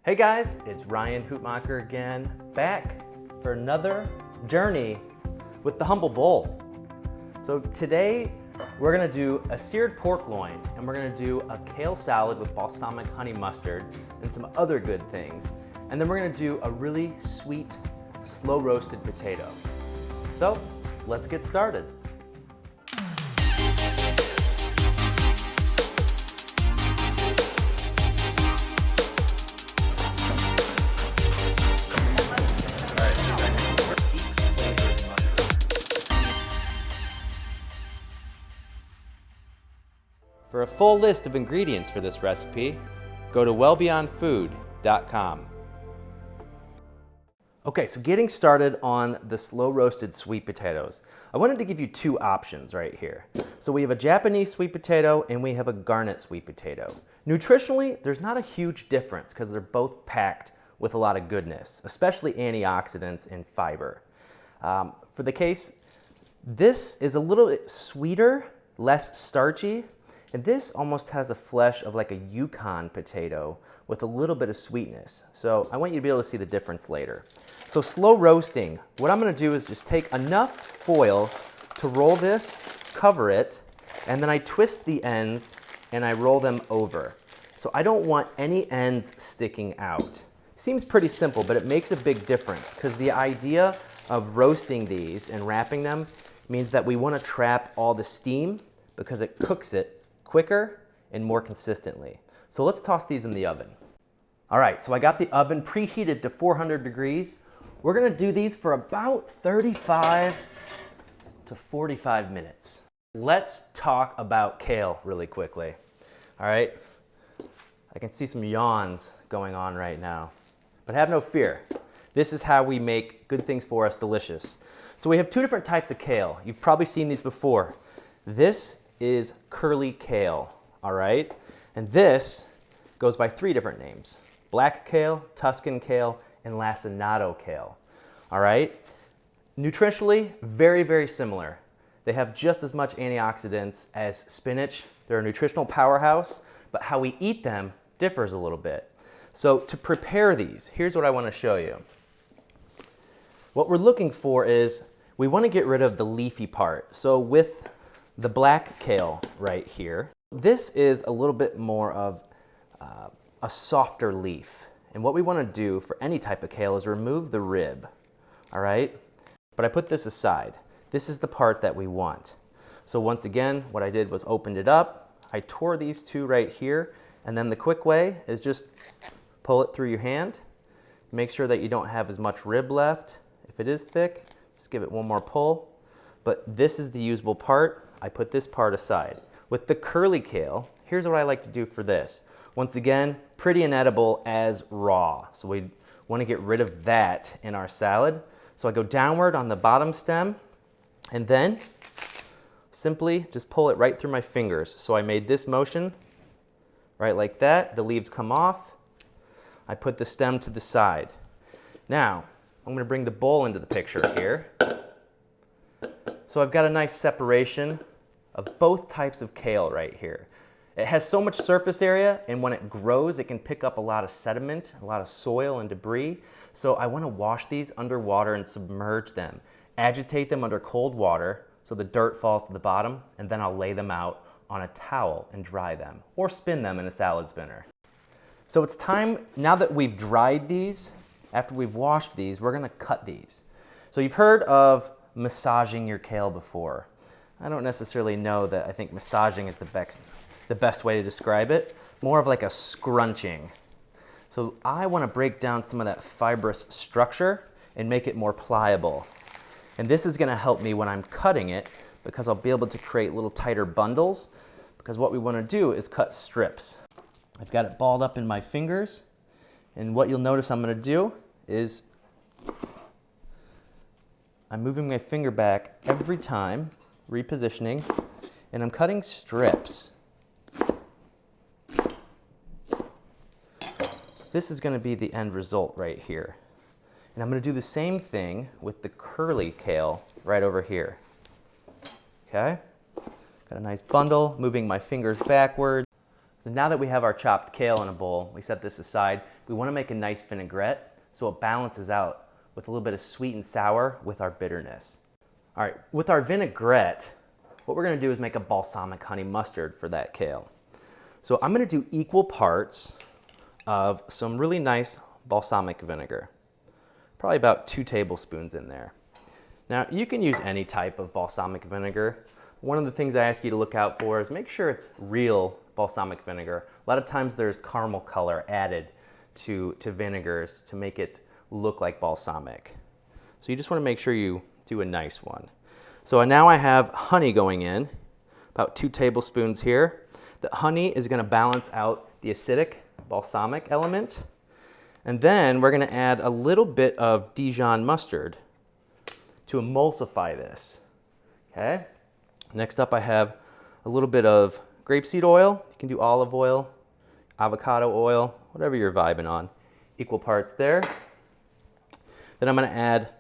Hey guys, it's Ryan Hootmacher again, back for another journey with the Humble Bowl. So today we're gonna do a seared pork loin and we're gonna do a kale salad with balsamic honey mustard and some other good things. And then we're gonna do a really sweet, slow roasted potato. So let's get started. For a full list of ingredients for this recipe, go to wellbeyondfood.com. Okay, so getting started on the slow roasted sweet potatoes, I wanted to give you two options right here. So we have a Japanese sweet potato and we have a garnet sweet potato. Nutritionally, there's not a huge difference because they're both packed with a lot of goodness, especially antioxidants and fiber. For the case, this is a little bit sweeter, less starchy, and this almost has the flesh of like a Yukon potato with a little bit of sweetness. So I want you to be able to see the difference later. So slow roasting, what I'm gonna do is just take enough foil to roll this, cover it, and then I twist the ends and I roll them over. So I don't want any ends sticking out. Seems pretty simple, but it makes a big difference because the idea of roasting these and wrapping them means that we wanna trap all the steam because it cooks it quicker and more consistently. So let's toss these in the oven. All right, so I got the oven preheated to 400 degrees. We're gonna do these for about 35 to 45 minutes. Let's talk about kale really quickly. All right, I can see some yawns going on right now, but have no fear. This is how we make good things for us delicious. So we have two different types of kale. You've probably seen these before. This is curly kale, all right? And this goes by three different names: black kale, Tuscan kale, and lacinato kale, all right? Nutritionally, very, very similar. They have just as much antioxidants as spinach. They're a nutritional powerhouse, but how we eat them differs a little bit. So to prepare these, here's what I wanna show you. What we're looking for is, we wanna get rid of the leafy part. So with the black kale right here, this is a little bit more of a softer leaf. And what we want to do for any type of kale is remove the rib, all right? But I put this aside. This is the part that we want. So once again, what I did was opened it up. I tore these two right here, and then the quick way is just pull it through your hand. Make sure that you don't have as much rib left. If it is thick, just give it one more pull. But this is the usable part. I put this part aside. With the curly kale, here's what I like to do for this. Once again, pretty inedible as raw. So we want to get rid of that in our salad. So I go downward on the bottom stem and then simply just pull it right through my fingers. So I made this motion, right like that. The leaves come off. I put the stem to the side. Now, I'm going to bring the bowl into the picture here. So I've got a nice separation of both types of kale right here. It has so much surface area, and when it grows, it can pick up a lot of sediment, a lot of soil and debris. So I want to wash these underwater and submerge them. Agitate them under cold water so the dirt falls to the bottom, and then I'll lay them out on a towel and dry them, or spin them in a salad spinner. So it's time, now that we've dried these, after we've washed these, we're going to cut these. So you've heard of massaging your kale before. I don't necessarily know that I think massaging is the best way to describe it. More of like a scrunching. So I want to break down some of that fibrous structure and make it more pliable. And this is going to help me when I'm cutting it because I'll be able to create little tighter bundles, because what we want to do is cut strips. I've got it balled up in my fingers, and what you'll notice I'm going to do is I'm moving my finger back every time, repositioning, and I'm cutting strips. So this is going to be the end result right here. And I'm going to do the same thing with the curly kale right over here. Okay? Got a nice bundle, moving my fingers backward. So now that we have our chopped kale in a bowl, we set this aside. We want to make a nice vinaigrette so it balances out with a little bit of sweet and sour with our bitterness. All right, with our vinaigrette, what we're going to do is make a balsamic honey mustard for that kale. So I'm going to do equal parts of some really nice balsamic vinegar, probably about 2 tablespoons in there. Now, you can use any type of balsamic vinegar. One of the things I ask you to look out for is make sure it's real balsamic vinegar. A lot of times there's caramel color added to vinegars to make it look like balsamic. So you just want to make sure you do a nice one. So now I have honey going in, about 2 tablespoons here. The honey is going to balance out the acidic balsamic element. And then we're going to add a little bit of Dijon mustard to emulsify this. Okay. Next up I have a little bit of grapeseed oil. You can do olive oil, avocado oil, whatever you're vibing on. Equal parts there. Then I'm going to add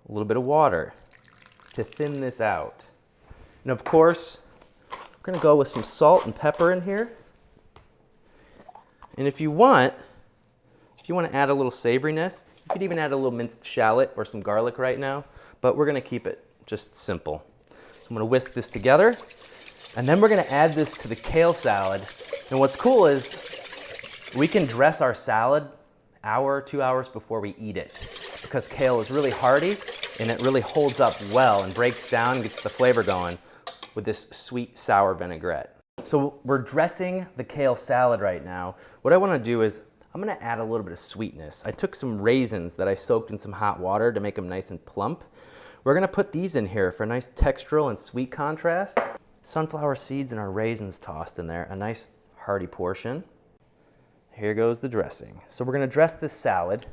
a little bit of water to thin this out. And of course, we're going to go with some salt and pepper in here. And if you want to add a little savoriness, you could even add a little minced shallot or some garlic right now, but we're going to keep it just simple. I'm going to whisk this together, and then we're going to add this to the kale salad. And what's cool is we can dress our salad hour, 2 hours before we eat it, because kale is really hearty and it really holds up well and breaks down and gets the flavor going with this sweet sour vinaigrette. So we're dressing the kale salad right now. What I want to do is I'm going to add a little bit of sweetness. I took some raisins that I soaked in some hot water to make them nice and plump. We're going to put these in here for a nice textural and sweet contrast. Sunflower seeds and our raisins tossed in there, a nice hearty portion. Here goes the dressing. So we're going to dress this salad.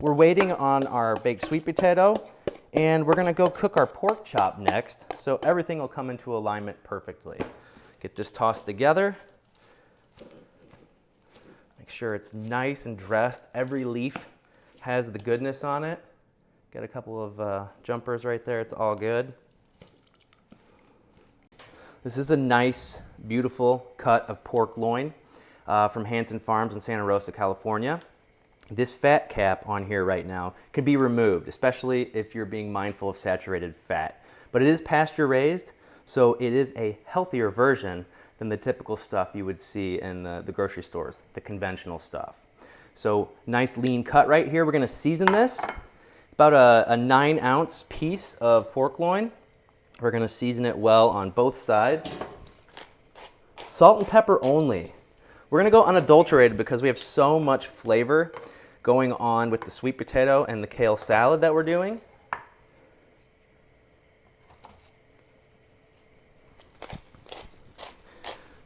We're waiting on our baked sweet potato, and we're going to go cook our pork chop next, so everything will come into alignment perfectly. Get this tossed together. Make sure it's nice and dressed. Every leaf has the goodness on it. Got a couple of jumpers right there. It's all good. This is a nice, beautiful cut of pork loin from Hanson Farms in Santa Rosa, California. This fat cap on here right now can be removed, especially if you're being mindful of saturated fat. But it is pasture raised, so it is a healthier version than the typical stuff you would see in the grocery stores, the conventional stuff. So nice lean cut right here. We're going to season this. About a 9-ounce piece of pork loin. We're going to season it well on both sides. Salt and pepper only. We're going to go unadulterated because we have so much flavor going on with the sweet potato and the kale salad that we're doing.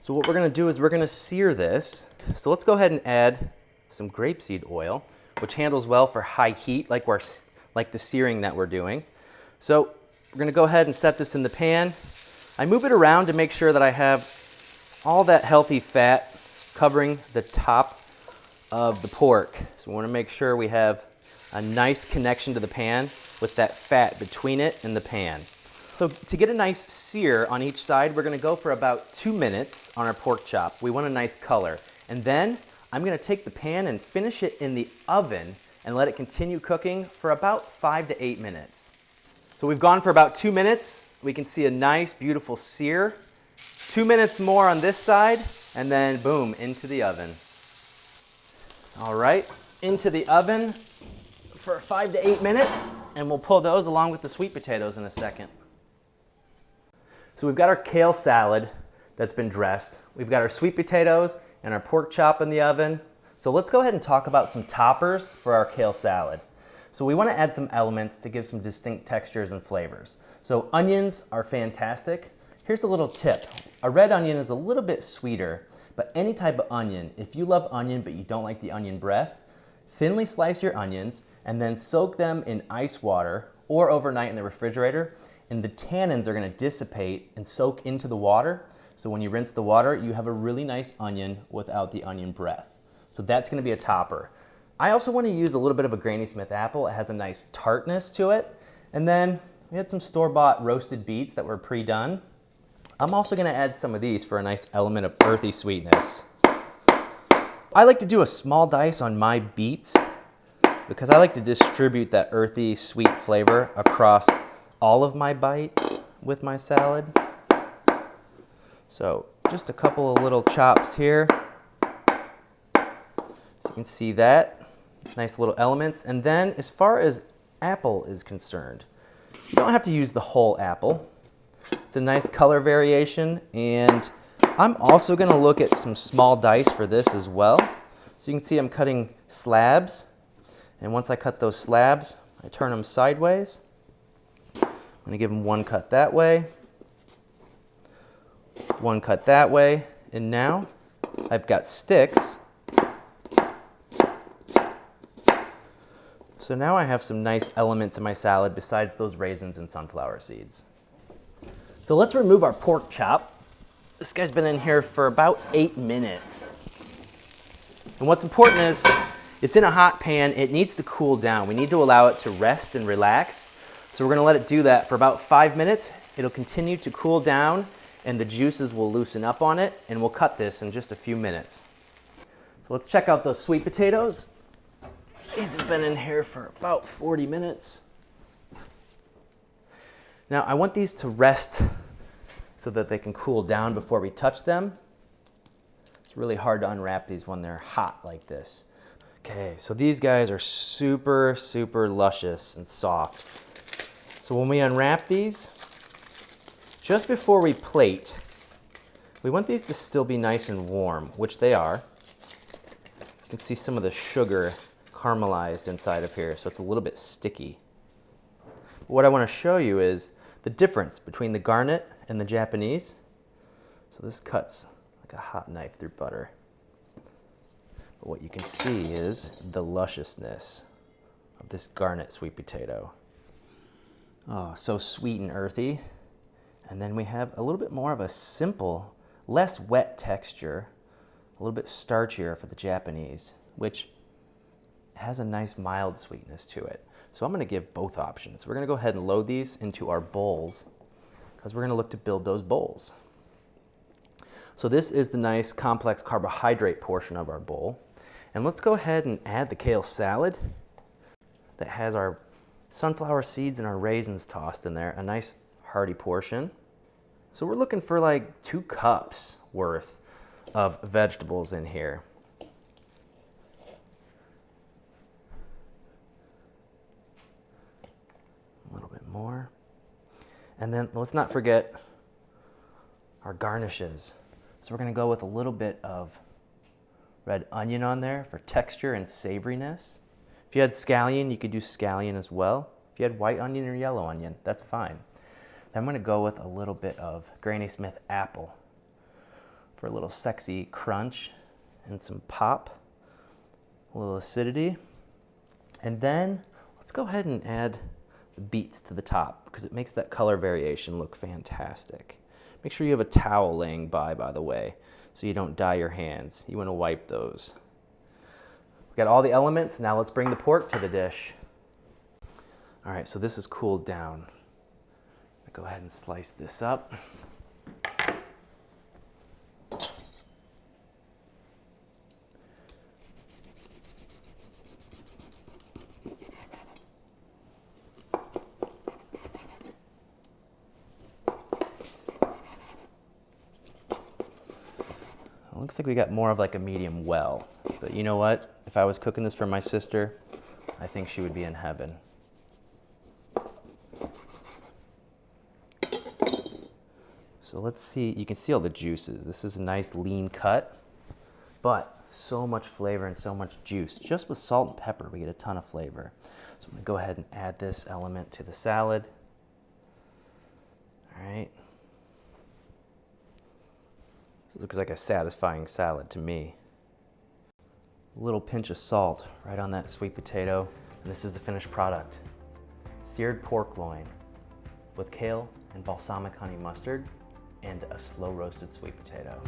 So what we're going to do is we're going to sear this. So let's go ahead and add some grapeseed oil, which handles well for high heat like the searing that we're doing. So we're going to go ahead and set this in the pan. I move it around to make sure that I have all that healthy fat covering the top of the pork. So we want to make sure we have a nice connection to the pan with that fat between it and the pan. So to get a nice sear on each side, we're going to go for about 2 minutes on our pork chop. We want a nice color. And then I'm going to take the pan and finish it in the oven and let it continue cooking for about 5 to 8 minutes. So we've gone for about 2 minutes. We can see a nice, beautiful sear. 2 minutes more on this side, and then boom, into the oven. All right, into the oven for 5 to 8 minutes, and we'll pull those along with the sweet potatoes in a second. So we've got our kale salad that's been dressed. We've got our sweet potatoes and our pork chop in the oven. So let's go ahead and talk about some toppers for our kale salad. So we want to add some elements to give some distinct textures and flavors. So onions are fantastic. Here's a little tip. A red onion is a little bit sweeter, but any type of onion, if you love onion but you don't like the onion breath, thinly slice your onions and then soak them in ice water or overnight in the refrigerator, and the tannins are going to dissipate and soak into the water. So when you rinse the water, you have a really nice onion without the onion breath. So that's going to be a topper. I also want to use a little bit of a Granny Smith apple. It has a nice tartness to it. And then we had some store-bought roasted beets that were pre-done. I'm also going to add some of these for a nice element of earthy sweetness. I like to do a small dice on my beets because I like to distribute that earthy, sweet flavor across all of my bites with my salad. So just a couple of little chops here. So you can see that. Nice little elements. And then as far as apple is concerned, you don't have to use the whole apple. It's a nice color variation, and I'm also going to look at some small dice for this as well. So you can see I'm cutting slabs, and once I cut those slabs, I turn them sideways. I'm going to give them one cut that way, one cut that way, and now I've got sticks. So now I have some nice elements in my salad besides those raisins and sunflower seeds. So let's remove our pork chop. This guy's been in here for about 8 minutes. And what's important is it's in a hot pan. It needs to cool down. We need to allow it to rest and relax. So we're gonna let it do that for about 5 minutes. It'll continue to cool down and the juices will loosen up on it, and we'll cut this in just a few minutes. So let's check out those sweet potatoes. These have been in here for about 40 minutes. Now I want these to rest so that they can cool down before we touch them. It's really hard to unwrap these when they're hot like this. Okay, so these guys are super, super luscious and soft. So when we unwrap these, just before we plate, we want these to still be nice and warm, which they are. You can see some of the sugar caramelized inside of here, so it's a little bit sticky. But what I want to show you is the difference between the garnet and the Japanese. So this cuts like a hot knife through butter. But what you can see is the lusciousness of this garnet sweet potato. Oh, so sweet and earthy. And then we have a little bit more of a simple, less wet texture, a little bit starchier for the Japanese, which has a nice mild sweetness to it. So I'm going to give both options. We're going to go ahead and load these into our bowls because we're going to look to build those bowls. So this is the nice complex carbohydrate portion of our bowl. And let's go ahead and add the kale salad that has our sunflower seeds and our raisins tossed in there, a nice hearty portion. So we're looking for like 2 cups worth of vegetables in here. A little bit more. And then let's not forget our garnishes. So we're going to go with a little bit of red onion on there for texture and savoriness. If you had scallion, you could do scallion as well. If you had white onion or yellow onion, that's fine. Then I'm going to go with a little bit of Granny Smith apple for a little sexy crunch and some pop, a little acidity. And then let's go ahead and add the beets to the top because it makes that color variation look fantastic. Make sure you have a towel laying by the way, so you don't dye your hands. You want to wipe those. We've got all the elements. Now let's bring the pork to the dish. All right, so this is cooled down. I'll go ahead and slice this up. Looks like we got more of like a medium well, but you know what? If I was cooking this for my sister, I think she would be in heaven. So let's see, you can see all the juices. This is a nice lean cut, but so much flavor and so much juice. Just with salt and pepper, we get a ton of flavor. So I'm gonna go ahead and add this element to the salad. All right. This looks like a satisfying salad to me. A little pinch of salt right on that sweet potato. And this is the finished product. Seared pork loin with kale and balsamic honey mustard and a slow roasted sweet potato.